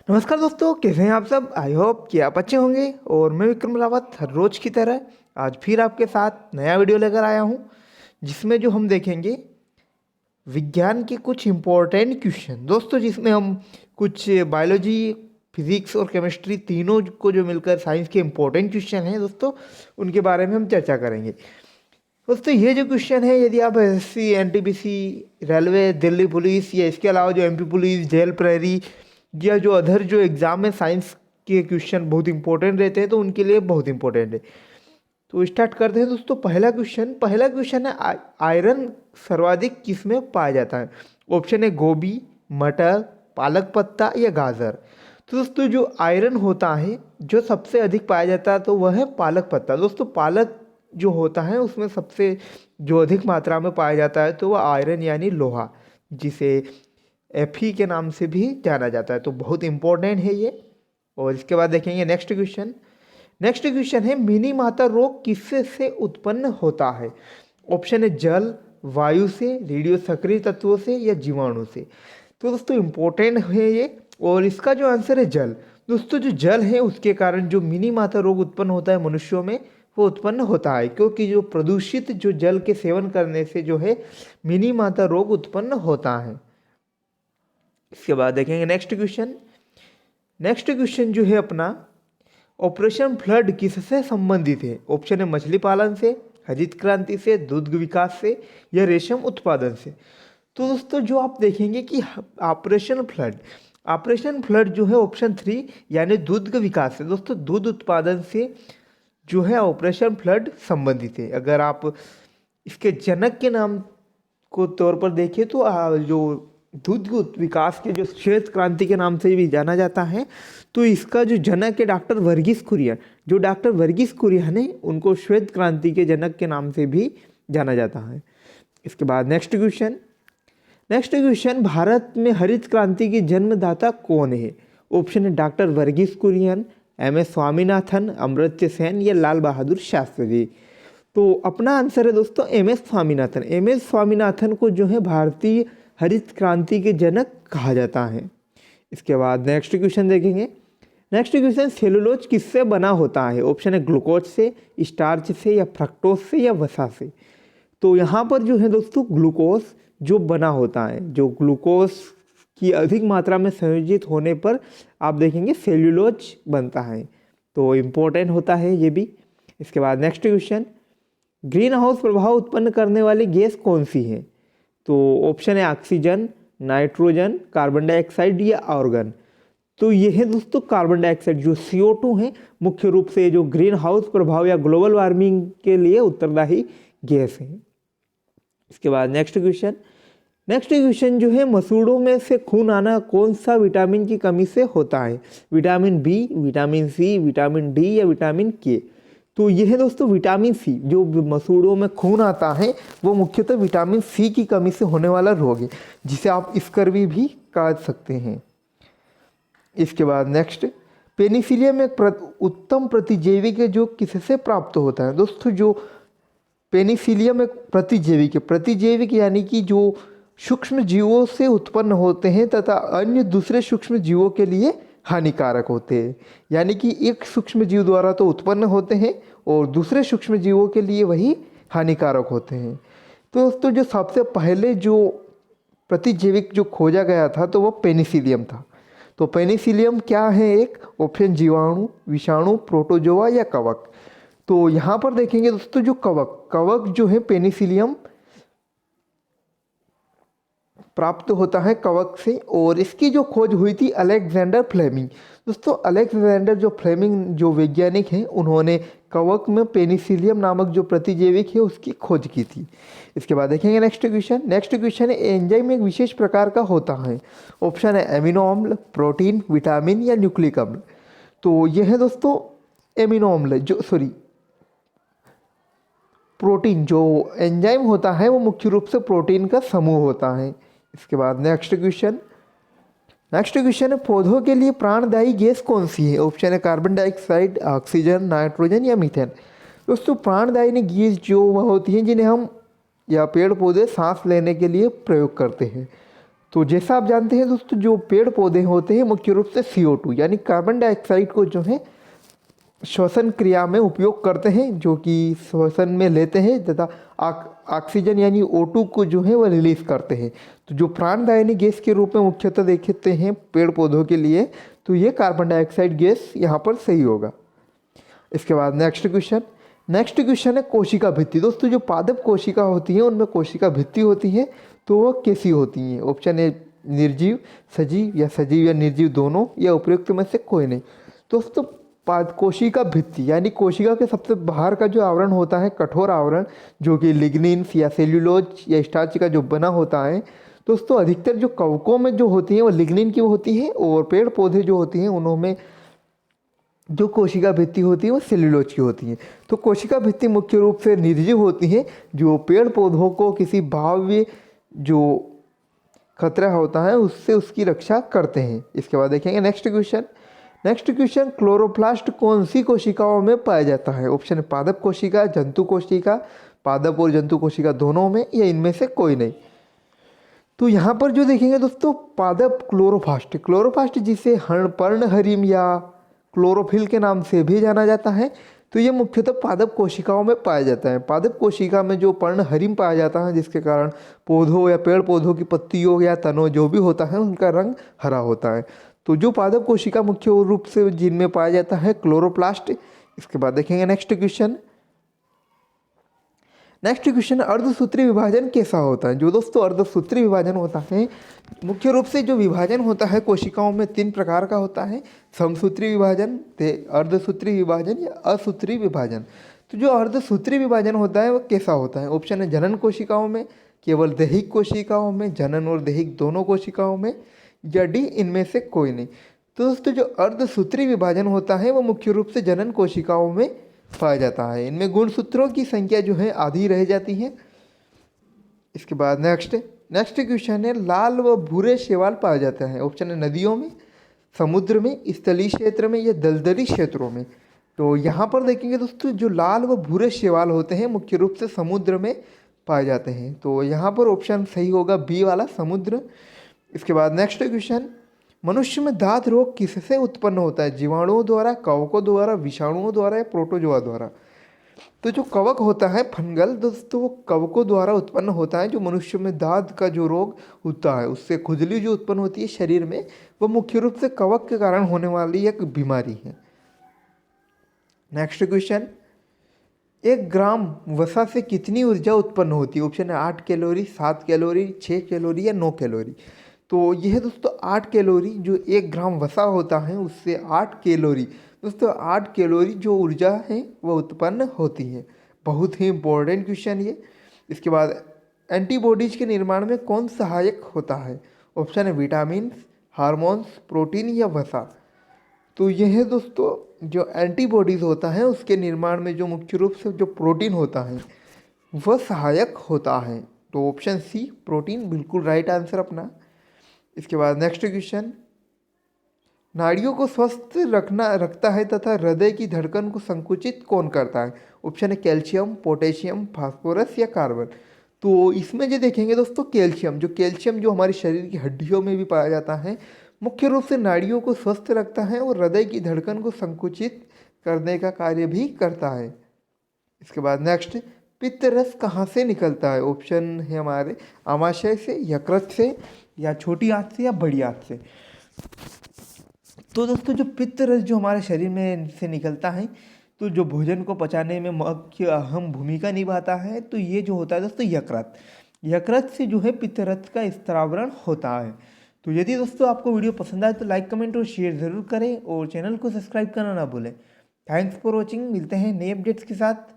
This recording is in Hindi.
नमस्कार दोस्तों, कैसे हैं आप सब। आई होप कि आप अच्छे होंगे। और मैं विक्रम रावत हर रोज की तरह आज फिर आपके साथ नया वीडियो लेकर आया हूं, जिसमें जो हम देखेंगे विज्ञान के कुछ इम्पोर्टेंट क्वेश्चन दोस्तों, जिसमें हम कुछ बायोलॉजी, फिजिक्स और केमिस्ट्री तीनों को जो मिलकर साइंस के इम्पोर्टेंट क्वेश्चन हैं दोस्तों, उनके बारे में हम चर्चा करेंगे। दोस्तों ये जो क्वेश्चन है, यदि आप SSC, NTPC, railway, Delhi police या इसके अलावा जो एमपी पुलिस, जेल प्रहरी या जो अदर जो एग्ज़ाम में साइंस के क्वेश्चन बहुत इंपॉर्टेंट रहते हैं, तो उनके लिए बहुत इंपॉर्टेंट है। तो स्टार्ट करते हैं दोस्तों। पहला क्वेश्चन है आयरन सर्वाधिक किस में पाया जाता है। ऑप्शन है गोभी, मटर, पालक पत्ता या गाजर। तो दोस्तों जो आयरन होता है जो सबसे अधिक पाया जाता है, तो वह है पालक पत्ता। दोस्तों पालक जो होता है उसमें सबसे जो अधिक मात्रा में पाया जाता है, तो वह आयरन यानी लोहा, जिसे Fe के नाम से भी जाना जाता है। तो बहुत इंपॉर्टेंट है ये। और इसके बाद देखेंगे नेक्स्ट क्वेश्चन है मिनी माता रोग किससे से उत्पन्न होता है। ऑप्शन है जल, वायु से, रेडियो सक्रिय तत्वों से या जीवाणु से। तो दोस्तों इंपॉर्टेंट है ये, और इसका जो आंसर है जल। दोस्तों जो जल है उसके कारण जो मिनी माता रोग उत्पन्न होता है मनुष्यों में, वो उत्पन्न होता है, क्योंकि जो प्रदूषित जो जल के सेवन करने से जो है मिनी माता रोग उत्पन्न होता है। इसके बाद देखेंगे नेक्स्ट क्वेश्चन जो है अपना, ऑपरेशन फ्लड किससे संबंधित है। ऑप्शन है मछली पालन से, हरित क्रांति से, दूध विकास से या रेशम उत्पादन से। तो दोस्तों जो आप देखेंगे कि ऑपरेशन फ्लड जो है ऑप्शन 3 यानी दूध के विकास से। दोस्तों दूध उत्पादन से जो है ऑपरेशन फ्लड संबंधित है। अगर आप इसके जनक के नाम को तौर पर देखें तो जो दूध विकास के जो श्वेत क्रांति के नाम से भी जाना जाता है, तो इसका जो जनक है डॉक्टर वर्गीस कुरियन। जो डॉक्टर वर्गीस कुरियन है उनको श्वेत क्रांति के जनक के नाम से भी जाना जाता है। इसके बाद नेक्स्ट क्वेश्चन भारत में हरित क्रांति की जन्मदाता कौन है। ऑप्शन है डॉक्टर वर्गीस कुरियन, एम.एस. स्वामीनाथन, अमर्त्य सेन या लाल बहादुर शास्त्री। तो अपना आंसर है दोस्तों एम.एस. स्वामीनाथन। एम.एस. स्वामीनाथन को जो है भारतीय हरित क्रांति के जनक कहा जाता है। इसके बाद नेक्स्ट क्वेश्चन देखेंगे। नेक्स्ट क्वेश्चन सेलुलोज किससे बना होता है। ऑप्शन है ग्लूकोज से, स्टार्च से या फ्रक्टोज से या वसा से। तो यहाँ पर जो है दोस्तों ग्लूकोज जो बना होता है, जो ग्लूकोज की अधिक मात्रा में संयोजित होने पर आप देखेंगे सेल्यूलोज बनता है। तो इम्पोर्टेंट होता है ये भी। इसके बाद नेक्स्ट क्वेश्चन, ग्रीन हाउस प्रभाव उत्पन्न करने वाली गैस कौन सी है। तो ऑप्शन है ऑक्सीजन, नाइट्रोजन, कार्बन डाइऑक्साइड या आर्गन। तो ये है दोस्तों कार्बन डाइऑक्साइड जो CO2 है, मुख्य रूप से जो ग्रीन हाउस प्रभाव या ग्लोबल वार्मिंग के लिए उत्तरदायी गैस है। इसके बाद नेक्स्ट क्वेश्चन जो है मसूड़ों में से खून आना कौन सा विटामिन की कमी से होता है। Vitamin B, vitamin C, vitamin D या विटामिन के। तो यह है दोस्तों विटामिन सी। जो मसूड़ों में खून आता है वो मुख्यतः विटामिन सी की कमी से होने वाला रोग है, जिसे आप स्कर्वी भी कह सकते हैं। इसके बाद नेक्स्ट, पेनिसिलियम एक उत्तम प्रतिजैविक है जो किससे प्राप्त होता है। दोस्तों जो पेनिसिलियम एक प्रतिजैविक यानी कि जो सूक्ष्म जीवों से उत्पन्न होते हैं तथा अन्य दूसरे सूक्ष्म जीवों के लिए हानिकारक होते हैं। यानी कि एक सूक्ष्म जीव द्वारा तो उत्पन्न होते हैं और दूसरे सूक्ष्म जीवों के लिए वही हानिकारक होते हैं। तो दोस्तों जो सबसे पहले जो प्रतिजैविक जो खोजा गया था तो वो पेनिसिलियम था। तो पेनिसिलियम क्या है, एक ऑप्शन जीवाणु, विषाणु, प्रोटोजोआ या कवक। तो यहाँ पर देखेंगे दोस्तों जो कवक जो है पेनिसिलियम प्राप्त होता है कवक से, और इसकी जो खोज हुई थी अलेक्जेंडर फ्लेमिंग। दोस्तों अलेक्जेंडर जो फ्लेमिंग जो वैज्ञानिक हैं, उन्होंने कवक में पेनिसिलियम नामक जो प्रतिजैविक है उसकी खोज की थी। इसके बाद देखेंगे नेक्स्ट क्वेश्चन है एंजाइम एक विशेष प्रकार का होता है। ऑप्शन है एमिनो अम्ल, प्रोटीन, विटामिन या न्यूक्लिक अम्ल। तो यह है दोस्तों एमिनो अम्ल प्रोटीन। जो एंजाइम होता है वो मुख्य रूप से प्रोटीन का समूह होता है। इसके बाद नेक्स्ट क्वेश्चन है पौधों के लिए प्राणदायी गैस कौन सी है। ऑप्शन है कार्बन डाइऑक्साइड, ऑक्सीजन, नाइट्रोजन या मीथेन। दोस्तों प्राणदायी गैस जो वह होती हैं जिन्हें हम या पेड़ पौधे सांस लेने के लिए प्रयोग करते हैं। तो जैसा आप जानते हैं दोस्तों, जो पेड़ पौधे होते हैं मुख्य रूप से CO2 यानी कार्बन डाइऑक्साइड को जो है श्वसन क्रिया में उपयोग करते हैं, जो कि श्वसन में लेते हैं तथा ऑक्सीजन यानी O2 को जो है वह रिलीज करते हैं। तो जो प्राणदायिनी गैस के रूप में मुख्यतः देखते हैं पेड़ पौधों के लिए, तो ये कार्बन डाइऑक्साइड गैस यहाँ पर सही होगा। इसके बाद नेक्स्ट क्वेश्चन है कोशिका भित्ति। दोस्तों जो पादप कोशिका होती है उनमें कोशिका भित्ति होती है, तो वह कैसी होती हैं? ऑप्शन ए निर्जीव, सजीव या निर्जीव दोनों, या उपयुक्त में से कोई नहीं। दोस्तों कोशिका भित्ति यानी कोशिका के सबसे बाहर का जो आवरण होता है, कठोर आवरण, जो कि लिग्निन्स या सेल्यूलोज या स्टार्च का जो बना होता है, दोस्तों अधिकतर जो कवकों में जो होती हैं वो लिग्निन की होती हैं, और पेड़ पौधे जो होती हैं उनमें जो कोशिका भित्ति होती है वो सेल्यूलोज की होती है। तो कोशिका भित्ति मुख्य रूप से निर्जीव होती है, जो पेड़ पौधों को किसी भाव्य जो खतरा होता है उससे उसकी रक्षा करते हैं। इसके बाद देखेंगे नेक्स्ट क्वेश्चन क्लोरोप्लास्ट कौन सी कोशिकाओं में पाया जाता है? ऑप्शन है पादप कोशिका, जंतु कोशिका, पादप और जंतु कोशिका दोनों में, या इनमें से कोई नहीं। तो यहाँ पर जो देखेंगे दोस्तों, पादप क्लोरोफास्ट जिसे पर्णहरिम या क्लोरोफिल के नाम से भी जाना जाता है, तो ये मुख्यतः पादप कोशिकाओं में पाया जाता है। पादप कोशिका में जो पर्णहरिम पाया जाता है, जिसके कारण पौधों या पेड़ पौधों की पत्तियों या तनों जो भी होता है उनका रंग हरा होता है। तो जो पादप कोशिका मुख्य रूप से जिनमें पाया जाता है क्लोरोप्लास्ट। इसके बाद देखेंगे नेक्स्ट क्वेश्चन अर्धसूत्री विभाजन कैसा होता है? जो दोस्तों अर्धसूत्री विभाजन होता है, मुख्य रूप से जो विभाजन होता है कोशिकाओं में 3 प्रकार का होता है, समसूत्री विभाजन, अर्धसूत्री विभाजन या असूत्री विभाजन। तो जो अर्धसूत्री विभाजन होता है वो कैसा होता है? ऑप्शन है जनन कोशिकाओं में, केवल दैहिक कोशिकाओं में, जनन और दैहिक दोनों कोशिकाओं में, या डी इनमें से कोई नहीं। तो दोस्तों जो अर्धसूत्री विभाजन होता है वो मुख्य रूप से जनन कोशिकाओं में पाया जाता है। इनमें गुणसूत्रों की संख्या जो है आधी रह जाती है। इसके बाद नेक्स्ट क्वेश्चन है लाल व भूरे शैवाल पाया जाता है। ऑप्शन है नदियों में, समुद्र में, स्थलीय क्षेत्र में, या दलदली क्षेत्रों में। तो यहाँ पर देखेंगे दोस्तों, जो लाल व भूरे शैवाल होते हैं मुख्य रूप से समुद्र में पाए जाते हैं। तो यहाँ पर ऑप्शन सही होगा बी वाला, समुद्र। इसके बाद नेक्स्ट क्वेश्चन, मनुष्य में दाद रोग किससे उत्पन्न होता है? जीवाणुओं द्वारा, कवकों द्वारा, विषाणुओं द्वारा, या प्रोटोजोआ द्वारा? तो जो कवक होता है फंगल दोस्तों, वो कवकों द्वारा उत्पन्न होता है। जो मनुष्य में दाद का जो रोग होता है, उससे खुजली जो उत्पन्न होती है शरीर में, वो मुख्य रूप से कवक के कारण होने वाली एक बीमारी है। नेक्स्ट क्वेश्चन, 1 ग्राम वसा से कितनी ऊर्जा उत्पन्न होती है? ऑप्शन है 8 कैलोरी, 7 कैलोरी, 6 कैलोरी, या 9 कैलोरी। तो यह दोस्तों 8 कैलोरी, जो 1 ग्राम वसा होता है उससे 8 कैलोरी, दोस्तों 8 कैलोरी जो ऊर्जा है वह उत्पन्न होती है। बहुत ही इम्पोर्टेंट क्वेश्चन ये। इसके बाद एंटीबॉडीज के निर्माण में कौन सहायक होता है? ऑप्शन है विटामिन, हार्मोन्स, प्रोटीन, या वसा। तो यह है दोस्तों जो एंटीबॉडीज होता है उसके निर्माण में जो मुख्य रूप से जो प्रोटीन होता है वह सहायक होता है। तो ऑप्शन सी प्रोटीन बिल्कुल राइट आंसर अपना। इसके बाद नेक्स्ट क्वेश्चन, नाड़ियों को स्वस्थ रखता है तथा हृदय की धड़कन को संकुचित कौन करता है? ऑप्शन है कैल्शियम, पोटेशियम, फास्फोरस, या कार्बन। तो इसमें जो देखेंगे दोस्तों कैल्शियम जो हमारे शरीर की हड्डियों में भी पाया जाता है, मुख्य रूप से नाड़ियों को स्वस्थ रखता है और हृदय की धड़कन को संकुचित करने का कार्य भी करता है। इसके बाद नेक्स्ट, पित्त रस कहाँ से निकलता है? ऑप्शन है हमारे आमाशय से, यकृत से, या छोटी आंत से, या बड़ी आंत से। तो दोस्तों जो पित्त रस जो हमारे शरीर में से निकलता है, तो जो भोजन को पचाने में मुख्य अहम भूमिका निभाता है, तो ये जो होता है दोस्तों यकृत से जो है पित्त रस का स्त्रावरण होता है। तो यदि दोस्तों आपको वीडियो पसंद आए तो लाइक, कमेंट और शेयर ज़रूर करें, और चैनल को सब्सक्राइब करना ना भूलें। Thanks for watching. मिलते हैं नए अपडेट्स के साथ।